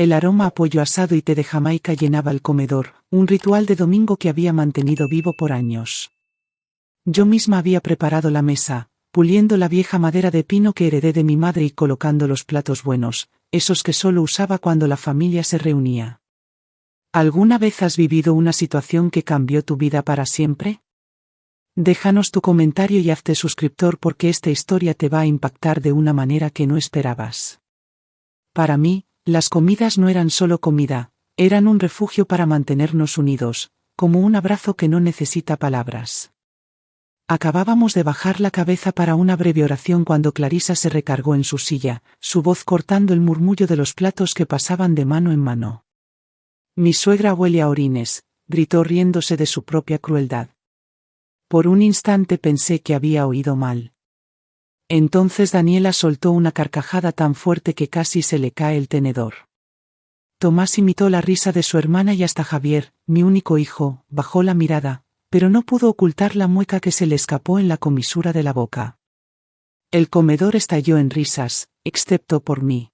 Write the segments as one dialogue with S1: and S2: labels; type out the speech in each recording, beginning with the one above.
S1: El aroma a pollo asado y té de Jamaica llenaba el comedor, un ritual de domingo que había mantenido vivo por años. Yo misma había preparado la mesa, puliendo la vieja madera de pino que heredé de mi madre y colocando los platos buenos, esos que solo usaba cuando la familia se reunía. ¿Alguna vez has vivido una situación que cambió tu vida para siempre? Déjanos tu comentario y hazte suscriptor porque esta historia te va a impactar de una manera que no esperabas. Para mí, las comidas no eran solo comida, eran un refugio para mantenernos unidos, como un abrazo que no necesita palabras. Acabábamos de bajar la cabeza para una breve oración cuando Clarisa se recargó en su silla, su voz cortando el murmullo de los platos que pasaban de mano en mano. «Mi suegra huele a orines», gritó riéndose de su propia crueldad. Por un instante pensé que había oído mal. Entonces Daniela soltó una carcajada tan fuerte que casi se le cae el tenedor. Tomás imitó la risa de su hermana y hasta Javier, mi único hijo, bajó la mirada, pero no pudo ocultar la mueca que se le escapó en la comisura de la boca. El comedor estalló en risas, excepto por mí.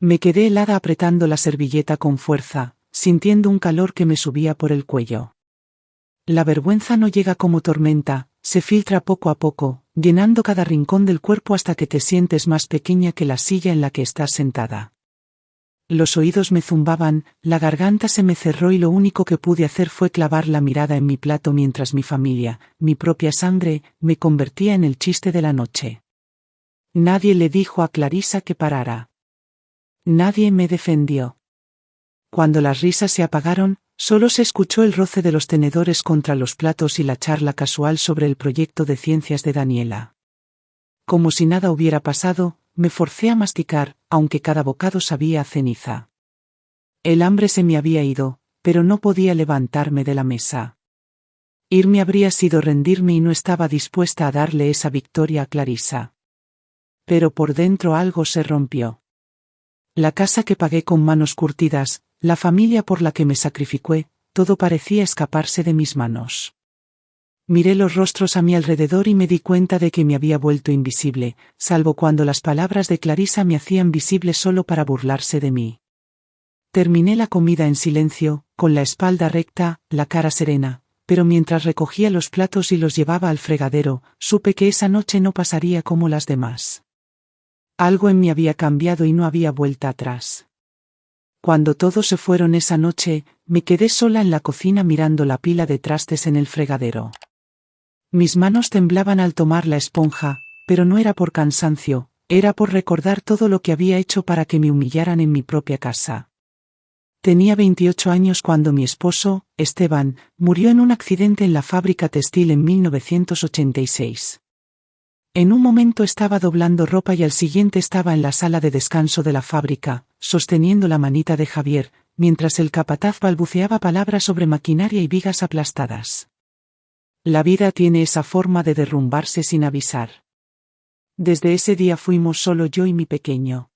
S1: Me quedé helada apretando la servilleta con fuerza, sintiendo un calor que me subía por el cuello. La vergüenza no llega como tormenta, se filtra poco a poco, llenando cada rincón del cuerpo hasta que te sientes más pequeña que la silla en la que estás sentada. Los oídos me zumbaban, la garganta se me cerró y lo único que pude hacer fue clavar la mirada en mi plato mientras mi familia, mi propia sangre, me convertía en el chiste de la noche. Nadie le dijo a Clarisa que parara. Nadie me defendió. Cuando las risas se apagaron, solo se escuchó el roce de los tenedores contra los platos y la charla casual sobre el proyecto de ciencias de Daniela. Como si nada hubiera pasado, me forcé a masticar, aunque cada bocado sabía a ceniza. El hambre se me había ido, pero no podía levantarme de la mesa. Irme habría sido rendirme y no estaba dispuesta a darle esa victoria a Clarisa. Pero por dentro algo se rompió. La casa que pagué con manos curtidas, la familia por la que me sacrificé, todo parecía escaparse de mis manos. Miré los rostros a mi alrededor y me di cuenta de que me había vuelto invisible, salvo cuando las palabras de Clarisa me hacían visible solo para burlarse de mí. Terminé la comida en silencio, con la espalda recta, la cara serena, pero mientras recogía los platos y los llevaba al fregadero, supe que esa noche no pasaría como las demás. Algo en mí había cambiado y no había vuelta atrás. Cuando todos se fueron esa noche, me quedé sola en la cocina mirando la pila de trastes en el fregadero. Mis manos temblaban al tomar la esponja, pero no era por cansancio, era por recordar todo lo que había hecho para que me humillaran en mi propia casa. Tenía 28 años cuando mi esposo, Esteban, murió en un accidente en la fábrica textil en 1986. En un momento estaba doblando ropa y al siguiente estaba en la sala de descanso de la fábrica, sosteniendo la manita de Javier, mientras el capataz balbuceaba palabras sobre maquinaria y vigas aplastadas. La vida tiene esa forma de derrumbarse sin avisar. Desde ese día fuimos solo yo y mi pequeño.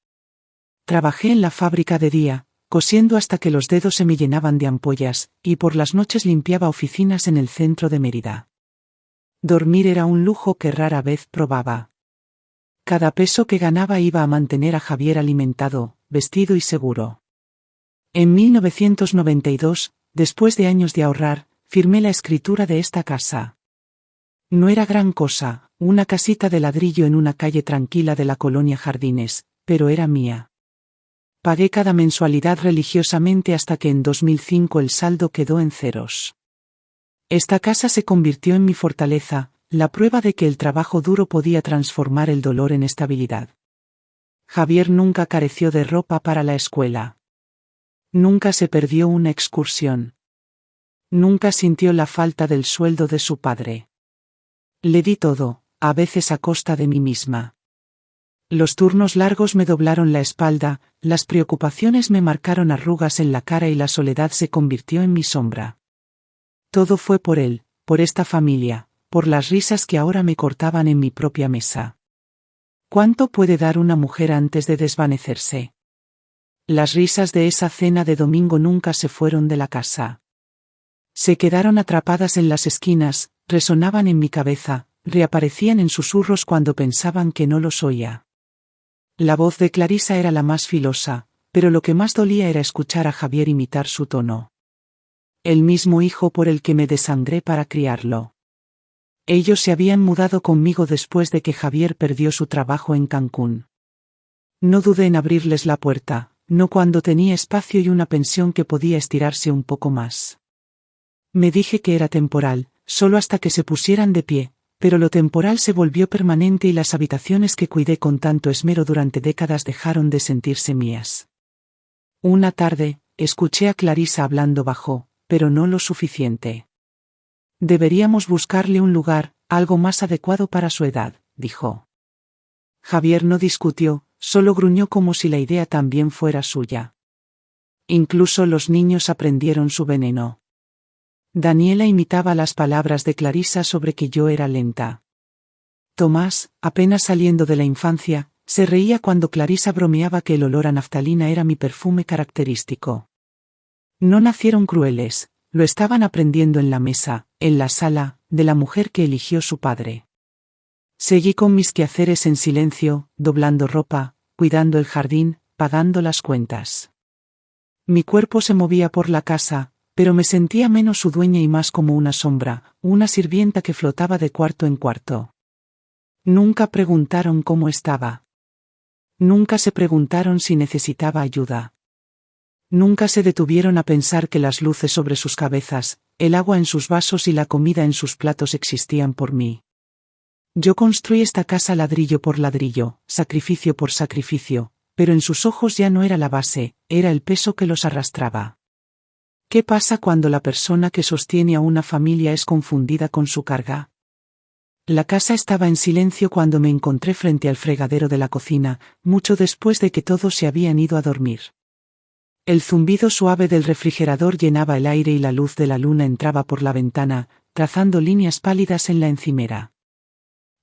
S1: Trabajé en la fábrica de día, cosiendo hasta que los dedos se me llenaban de ampollas, y por las noches limpiaba oficinas en el centro de Mérida. Dormir era un lujo que rara vez probaba. Cada peso que ganaba iba a mantener a Javier alimentado, vestido y seguro. En 1992, después de años de ahorrar, firmé la escritura de esta casa. No era gran cosa, una casita de ladrillo en una calle tranquila de la colonia Jardines, pero era mía. Pagué cada mensualidad religiosamente hasta que en 2005 el saldo quedó en ceros. Esta casa se convirtió en mi fortaleza, la prueba de que el trabajo duro podía transformar el dolor en estabilidad. Javier nunca careció de ropa para la escuela. Nunca se perdió una excursión. Nunca sintió la falta del sueldo de su padre. Le di todo, a veces a costa de mí misma. Los turnos largos me doblaron la espalda, las preocupaciones me marcaron arrugas en la cara y la soledad se convirtió en mi sombra. Todo fue por él, por esta familia, por las risas que ahora me cortaban en mi propia mesa. ¿Cuánto puede dar una mujer antes de desvanecerse? Las risas de esa cena de domingo nunca se fueron de la casa. Se quedaron atrapadas en las esquinas, resonaban en mi cabeza, reaparecían en susurros cuando pensaban que no los oía. La voz de Clarisa era la más filosa, pero lo que más dolía era escuchar a Javier imitar su tono. El mismo hijo por el que me desangré para criarlo. Ellos se habían mudado conmigo después de que Javier perdió su trabajo en Cancún. No dudé en abrirles la puerta, no cuando tenía espacio y una pensión que podía estirarse un poco más. Me dije que era temporal, solo hasta que se pusieran de pie, pero lo temporal se volvió permanente y las habitaciones que cuidé con tanto esmero durante décadas dejaron de sentirse mías. Una tarde, escuché a Clarisa hablando bajo, pero no lo suficiente. Deberíamos buscarle un lugar, algo más adecuado para su edad, dijo. Javier no discutió, solo gruñó como si la idea también fuera suya. Incluso los niños aprendieron su veneno. Daniela imitaba las palabras de Clarisa sobre que yo era lenta. Tomás, apenas saliendo de la infancia, se reía cuando Clarisa bromeaba que el olor a naftalina era mi perfume característico. No nacieron crueles, lo estaban aprendiendo en la mesa, en la sala, de la mujer que eligió su padre. Seguí con mis quehaceres en silencio, doblando ropa, cuidando el jardín, pagando las cuentas. Mi cuerpo se movía por la casa, pero me sentía menos su dueña y más como una sombra, una sirvienta que flotaba de cuarto en cuarto. Nunca preguntaron cómo estaba. Nunca se preguntaron si necesitaba ayuda. Nunca se detuvieron a pensar que las luces sobre sus cabezas, el agua en sus vasos y la comida en sus platos existían por mí. Yo construí esta casa ladrillo por ladrillo, sacrificio por sacrificio, pero en sus ojos ya no era la base, era el peso que los arrastraba. ¿Qué pasa cuando la persona que sostiene a una familia es confundida con su carga? La casa estaba en silencio cuando me encontré frente al fregadero de la cocina, mucho después de que todos se habían ido a dormir. El zumbido suave del refrigerador llenaba el aire y la luz de la luna entraba por la ventana, trazando líneas pálidas en la encimera.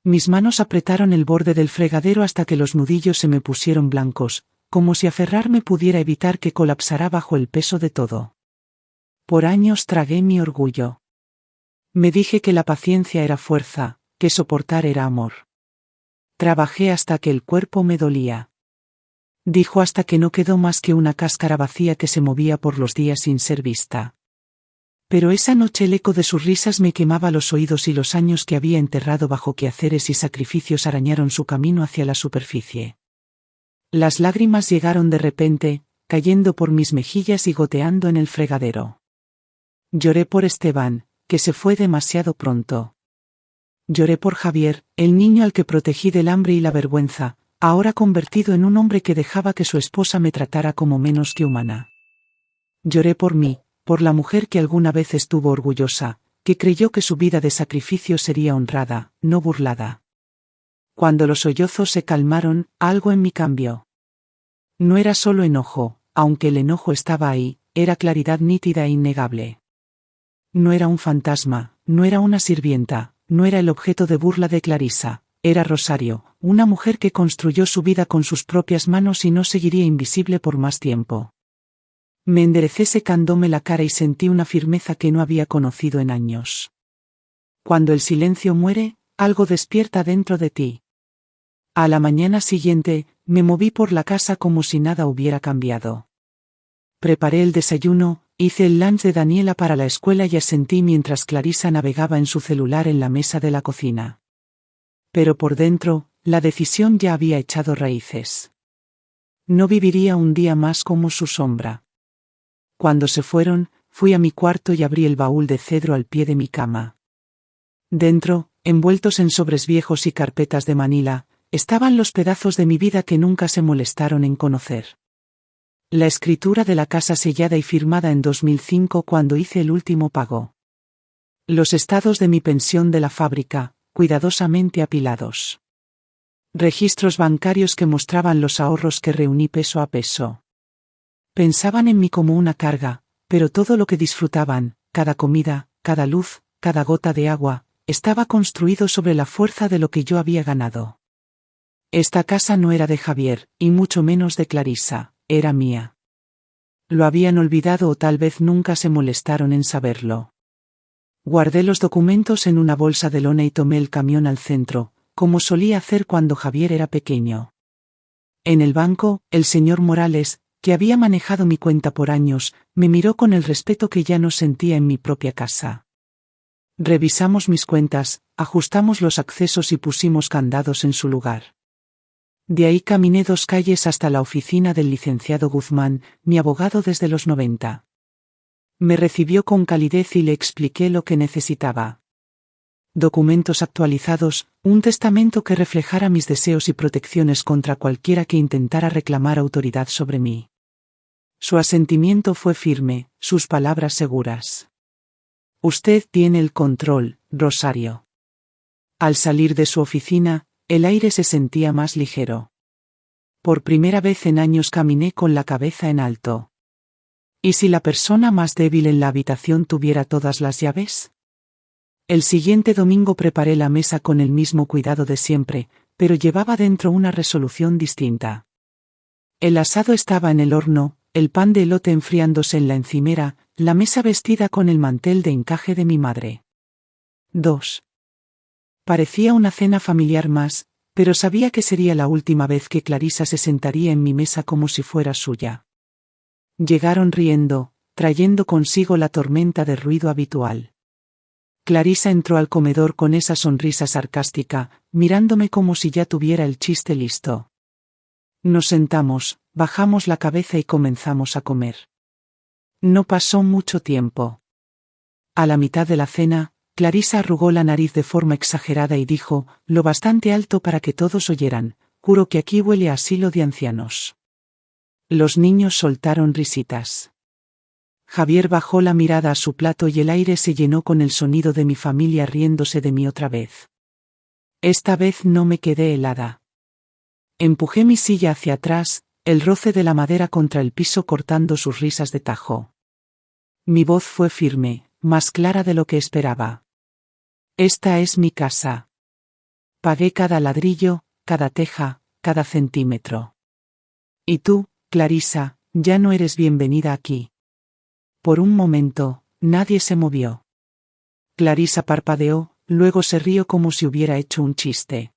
S1: Mis manos apretaron el borde del fregadero hasta que los nudillos se me pusieron blancos, como si aferrarme pudiera evitar que colapsara bajo el peso de todo. Por años tragué mi orgullo. Me dije que la paciencia era fuerza, que soportar era amor. Trabajé hasta que el cuerpo me dolía. Dijo hasta que no quedó más que una cáscara vacía que se movía por los días sin ser vista. Pero esa noche el eco de sus risas me quemaba los oídos y los años que había enterrado bajo quehaceres y sacrificios arañaron su camino hacia la superficie. Las lágrimas llegaron de repente, cayendo por mis mejillas y goteando en el fregadero. Lloré por Esteban, que se fue demasiado pronto. Lloré por Javier, el niño al que protegí del hambre y la vergüenza, ahora convertido en un hombre que dejaba que su esposa me tratara como menos que humana. Lloré por mí, por la mujer que alguna vez estuvo orgullosa, que creyó que su vida de sacrificio sería honrada, no burlada. Cuando los sollozos se calmaron, algo en mí cambió. No era solo enojo, aunque el enojo estaba ahí, era claridad nítida e innegable. No era un fantasma, no era una sirvienta, no era el objeto de burla de Clarisa, era Rosario, una mujer que construyó su vida con sus propias manos y no seguiría invisible por más tiempo. Me enderecé secándome la cara y sentí una firmeza que no había conocido en años. Cuando el silencio muere, algo despierta dentro de ti. A la mañana siguiente, me moví por la casa como si nada hubiera cambiado. Preparé el desayuno, hice el lunch de Daniela para la escuela y asentí mientras Clarisa navegaba en su celular en la mesa de la cocina. Pero por dentro, la decisión ya había echado raíces. No viviría un día más como su sombra. Cuando se fueron, fui a mi cuarto y abrí el baúl de cedro al pie de mi cama. Dentro, envueltos en sobres viejos y carpetas de Manila, estaban los pedazos de mi vida que nunca se molestaron en conocer. La escritura de la casa sellada y firmada en 2005 cuando hice el último pago. Los estados de mi pensión de la fábrica, cuidadosamente apilados. Registros bancarios que mostraban los ahorros que reuní peso a peso. Pensaban en mí como una carga, pero todo lo que disfrutaban, cada comida, cada luz, cada gota de agua, estaba construido sobre la fuerza de lo que yo había ganado. Esta casa no era de Javier, y mucho menos de Clarisa, era mía. Lo habían olvidado o tal vez nunca se molestaron en saberlo. Guardé los documentos en una bolsa de lona y tomé el camión al centro, como solía hacer cuando Javier era pequeño. En el banco, el señor Morales, que había manejado mi cuenta por años, me miró con el respeto que ya no sentía en mi propia casa. Revisamos mis cuentas, ajustamos los accesos y pusimos candados en su lugar. De ahí caminé 2 calles hasta la oficina del licenciado Guzmán, mi abogado desde los 90. Me recibió con calidez y le expliqué lo que necesitaba. Documentos actualizados, un testamento que reflejara mis deseos y protecciones contra cualquiera que intentara reclamar autoridad sobre mí. Su asentimiento fue firme, sus palabras seguras. Usted tiene el control, Rosario. Al salir de su oficina, el aire se sentía más ligero. Por primera vez en años caminé con la cabeza en alto. ¿Y si la persona más débil en la habitación tuviera todas las llaves? El siguiente domingo preparé la mesa con el mismo cuidado de siempre, pero llevaba dentro una resolución distinta. El asado estaba en el horno, el pan de elote enfriándose en la encimera, la mesa vestida con el mantel de encaje de mi madre. 2. Parecía una cena familiar más, pero sabía que sería la última vez que Clarisa se sentaría en mi mesa como si fuera suya. Llegaron riendo, trayendo consigo la tormenta de ruido habitual. Clarisa entró al comedor con esa sonrisa sarcástica, mirándome como si ya tuviera el chiste listo. Nos sentamos, bajamos la cabeza y comenzamos a comer. No pasó mucho tiempo. A la mitad de la cena, Clarisa arrugó la nariz de forma exagerada y dijo, lo bastante alto para que todos oyeran, juro que aquí huele a asilo de ancianos. Los niños soltaron risitas. Javier bajó la mirada a su plato y el aire se llenó con el sonido de mi familia riéndose de mí otra vez. Esta vez no me quedé helada. Empujé mi silla hacia atrás, el roce de la madera contra el piso cortando sus risas de tajo. Mi voz fue firme, más clara de lo que esperaba. Esta es mi casa. Pagué cada ladrillo, cada teja, cada centímetro. Y tú, Clarisa, ya no eres bienvenida aquí. Por un momento, nadie se movió. Clarisa parpadeó, luego se rió como si hubiera hecho un chiste.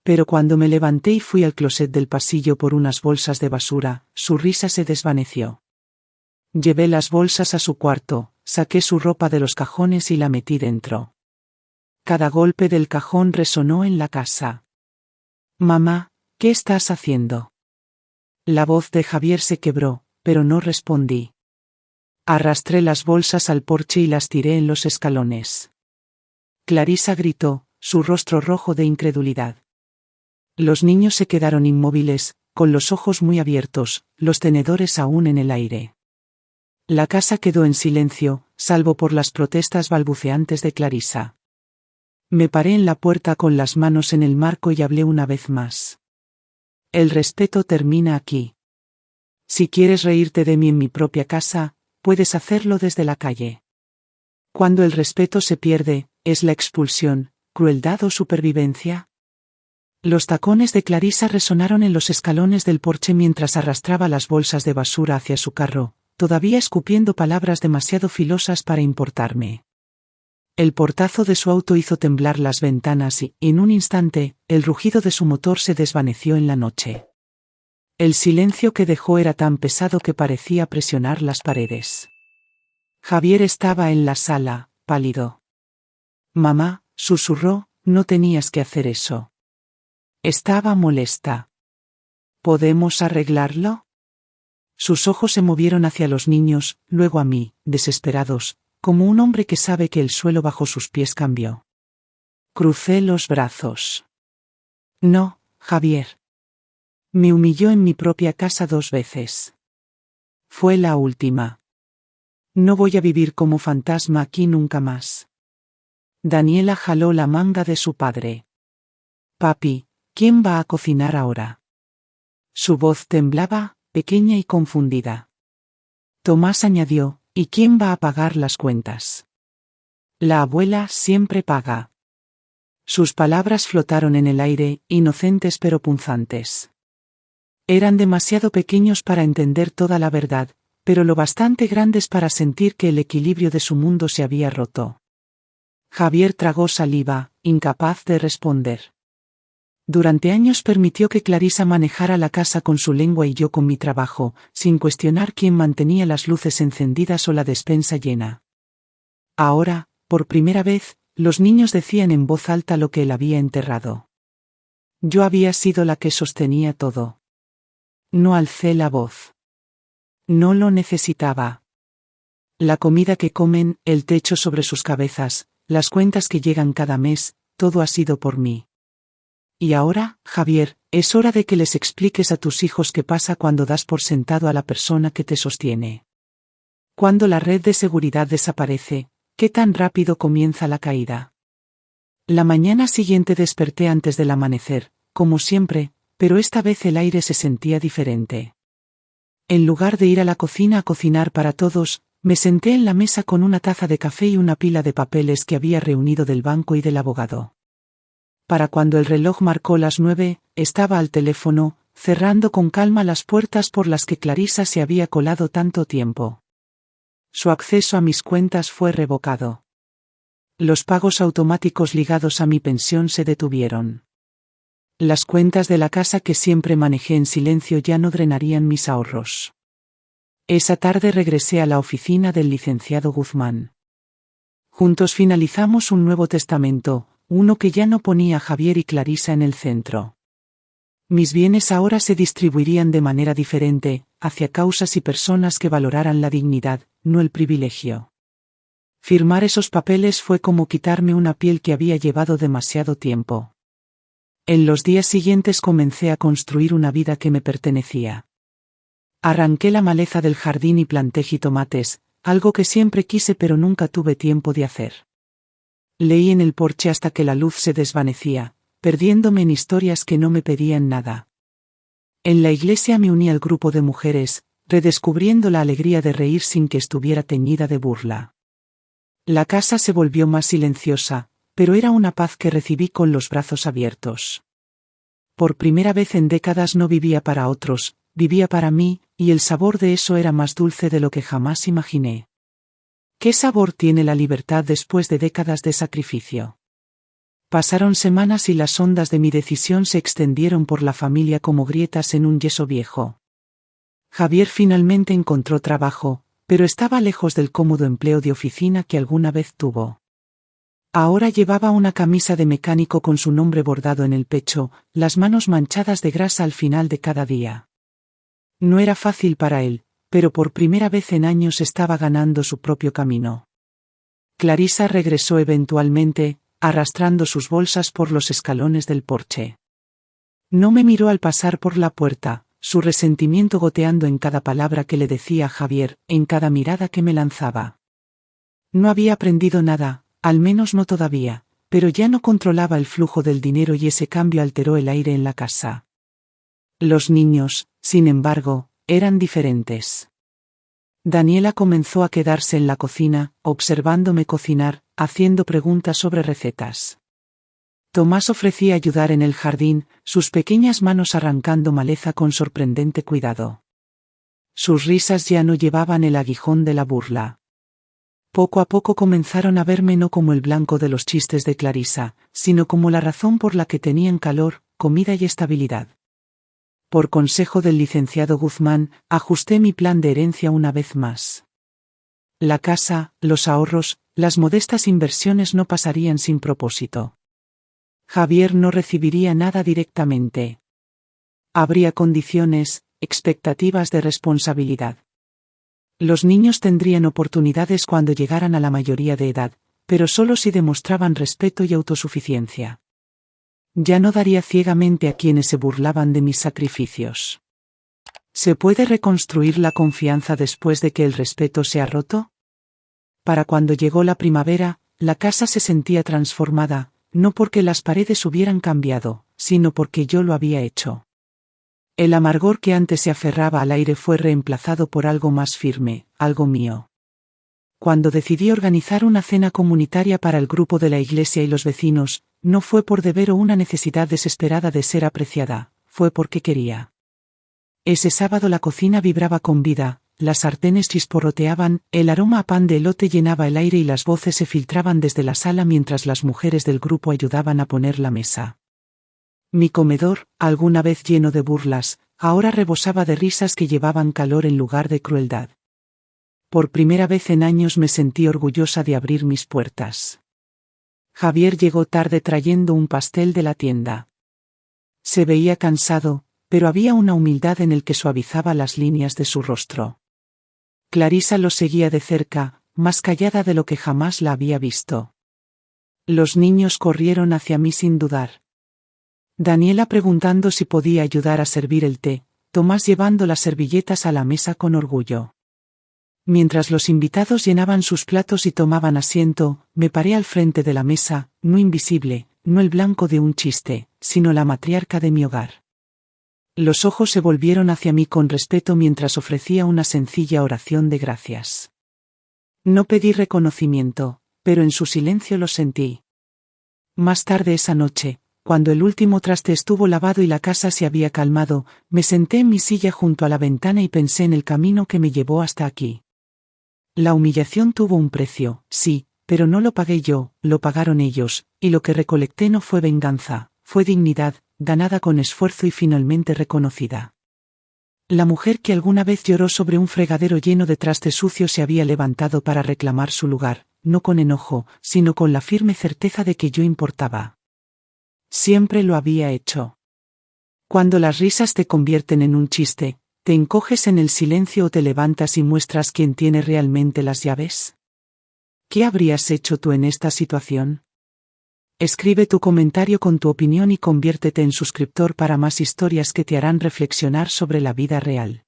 S1: Pero cuando me levanté y fui al closet del pasillo por unas bolsas de basura, su risa se desvaneció. Llevé las bolsas a su cuarto, saqué su ropa de los cajones y la metí dentro. Cada golpe del cajón resonó en la casa. Mamá, ¿qué estás haciendo? La voz de Javier se quebró, pero no respondí. Arrastré las bolsas al porche y las tiré en los escalones. Clarisa gritó, su rostro rojo de incredulidad. Los niños se quedaron inmóviles, con los ojos muy abiertos, los tenedores aún en el aire. La casa quedó en silencio, salvo por las protestas balbuceantes de Clarisa. Me paré en la puerta con las manos en el marco y hablé una vez más. El respeto termina aquí. Si quieres reírte de mí en mi propia casa, puedes hacerlo desde la calle. Cuando el respeto se pierde, ¿es la expulsión, crueldad o supervivencia? Los tacones de Clarisa resonaron en los escalones del porche mientras arrastraba las bolsas de basura hacia su carro, todavía escupiendo palabras demasiado filosas para importarme. El portazo de su auto hizo temblar las ventanas y, en un instante, el rugido de su motor se desvaneció en la noche. El silencio que dejó era tan pesado que parecía presionar las paredes. Javier estaba en la sala, pálido. Mamá, susurró, no tenías que hacer eso. Estaba molesta. ¿Podemos arreglarlo? Sus ojos se movieron hacia los niños, luego a mí, desesperados, como un hombre que sabe que el suelo bajo sus pies cambió. Crucé los brazos. No, Javier. Me humilló en mi propia casa 2 veces. Fue la última. No voy a vivir como fantasma aquí nunca más. Daniela jaló la manga de su padre. Papi, ¿quién va a cocinar ahora? Su voz temblaba, pequeña y confundida. Tomás añadió, ¿y quién va a pagar las cuentas? La abuela siempre paga. Sus palabras flotaron en el aire, inocentes pero punzantes. Eran demasiado pequeños para entender toda la verdad, pero lo bastante grandes para sentir que el equilibrio de su mundo se había roto. Javier tragó saliva, incapaz de responder. Durante años permitió que Clarisa manejara la casa con su lengua y yo con mi trabajo, sin cuestionar quién mantenía las luces encendidas o la despensa llena. Ahora, por primera vez, los niños decían en voz alta lo que él había enterrado. Yo había sido la que sostenía todo. No alcé la voz. No lo necesitaba. La comida que comen, el techo sobre sus cabezas, las cuentas que llegan cada mes, todo ha sido por mí. Y ahora, Javier, es hora de que les expliques a tus hijos qué pasa cuando das por sentado a la persona que te sostiene. Cuando la red de seguridad desaparece, ¿qué tan rápido comienza la caída? La mañana siguiente desperté antes del amanecer, como siempre, pero esta vez el aire se sentía diferente. En lugar de ir a la cocina a cocinar para todos, me senté en la mesa con una taza de café y una pila de papeles que había reunido del banco y del abogado. Para cuando el reloj marcó las 9, estaba al teléfono, cerrando con calma las puertas por las que Clarisa se había colado tanto tiempo. Su acceso a mis cuentas fue revocado. Los pagos automáticos ligados a mi pensión se detuvieron. Las cuentas de la casa que siempre manejé en silencio ya no drenarían mis ahorros. Esa tarde regresé a la oficina del licenciado Guzmán. Juntos finalizamos un nuevo testamento, uno que ya no ponía a Javier y Clarisa en el centro. Mis bienes ahora se distribuirían de manera diferente, hacia causas y personas que valoraran la dignidad, no el privilegio. Firmar esos papeles fue como quitarme una piel que había llevado demasiado tiempo. En los días siguientes comencé a construir una vida que me pertenecía. Arranqué la maleza del jardín y planté jitomates, algo que siempre quise pero nunca tuve tiempo de hacer. Leí en el porche hasta que la luz se desvanecía, perdiéndome en historias que no me pedían nada. En la iglesia me uní al grupo de mujeres, redescubriendo la alegría de reír sin que estuviera teñida de burla. La casa se volvió más silenciosa, pero era una paz que recibí con los brazos abiertos. Por primera vez en décadas no vivía para otros, vivía para mí, y el sabor de eso era más dulce de lo que jamás imaginé. ¿Qué sabor tiene la libertad después de décadas de sacrificio? Pasaron semanas y las ondas de mi decisión se extendieron por la familia como grietas en un yeso viejo. Javier finalmente encontró trabajo, pero estaba lejos del cómodo empleo de oficina que alguna vez tuvo. Ahora llevaba una camisa de mecánico con su nombre bordado en el pecho, las manos manchadas de grasa al final de cada día. No era fácil para él, pero por primera vez en años estaba ganando su propio camino. Clarisa regresó eventualmente, arrastrando sus bolsas por los escalones del porche. No me miró al pasar por la puerta, su resentimiento goteando en cada palabra que le decía a Javier, en cada mirada que me lanzaba. No había aprendido nada, al menos no todavía, pero ya no controlaba el flujo del dinero y ese cambio alteró el aire en la casa. Los niños, sin embargo, eran diferentes. Daniela comenzó a quedarse en la cocina, observándome cocinar, haciendo preguntas sobre recetas. Tomás ofrecía ayudar en el jardín, sus pequeñas manos arrancando maleza con sorprendente cuidado. Sus risas ya no llevaban el aguijón de la burla. Poco a poco comenzaron a verme no como el blanco de los chistes de Clarisa, sino como la razón por la que tenían calor, comida y estabilidad. Por consejo del licenciado Guzmán, ajusté mi plan de herencia una vez más. La casa, los ahorros, las modestas inversiones no pasarían sin propósito. Javier no recibiría nada directamente. Habría condiciones, expectativas de responsabilidad. Los niños tendrían oportunidades cuando llegaran a la mayoría de edad, pero solo si demostraban respeto y autosuficiencia. Ya no daría ciegamente a quienes se burlaban de mis sacrificios. ¿Se puede reconstruir la confianza después de que el respeto se ha roto? Para cuando llegó la primavera, la casa se sentía transformada, no porque las paredes hubieran cambiado, sino porque yo lo había hecho. El amargor que antes se aferraba al aire fue reemplazado por algo más firme, algo mío. Cuando decidí organizar una cena comunitaria para el grupo de la iglesia y los vecinos, no fue por deber o una necesidad desesperada de ser apreciada, fue porque quería. Ese sábado la cocina vibraba con vida, las sartenes chisporroteaban, el aroma a pan de elote llenaba el aire y las voces se filtraban desde la sala mientras las mujeres del grupo ayudaban a poner la mesa. Mi comedor, alguna vez lleno de burlas, ahora rebosaba de risas que llevaban calor en lugar de crueldad. Por primera vez en años me sentí orgullosa de abrir mis puertas. Javier llegó tarde trayendo un pastel de la tienda. Se veía cansado, pero había una humildad en el que suavizaba las líneas de su rostro. Clarisa lo seguía de cerca, más callada de lo que jamás la había visto. Los niños corrieron hacia mí sin dudar. Daniela preguntando si podía ayudar a servir el té, Tomás llevando las servilletas a la mesa con orgullo. Mientras los invitados llenaban sus platos y tomaban asiento, me paré al frente de la mesa, no invisible, no el blanco de un chiste, sino la matriarca de mi hogar. Los ojos se volvieron hacia mí con respeto mientras ofrecía una sencilla oración de gracias. No pedí reconocimiento, pero en su silencio lo sentí. Más tarde esa noche, cuando el último traste estuvo lavado y la casa se había calmado, me senté en mi silla junto a la ventana y pensé en el camino que me llevó hasta aquí. La humillación tuvo un precio, sí, pero no lo pagué yo, lo pagaron ellos, y lo que recolecté no fue venganza, fue dignidad, ganada con esfuerzo y finalmente reconocida. La mujer que alguna vez lloró sobre un fregadero lleno de trastes sucios se había levantado para reclamar su lugar, no con enojo, sino con la firme certeza de que yo importaba. Siempre lo había hecho. Cuando las risas te convierten en un chiste, ¿te encoges en el silencio o te levantas y muestras quién tiene realmente las llaves? ¿Qué habrías hecho tú en esta situación? Escribe tu comentario con tu opinión y conviértete en suscriptor para más historias que te harán reflexionar sobre la vida real.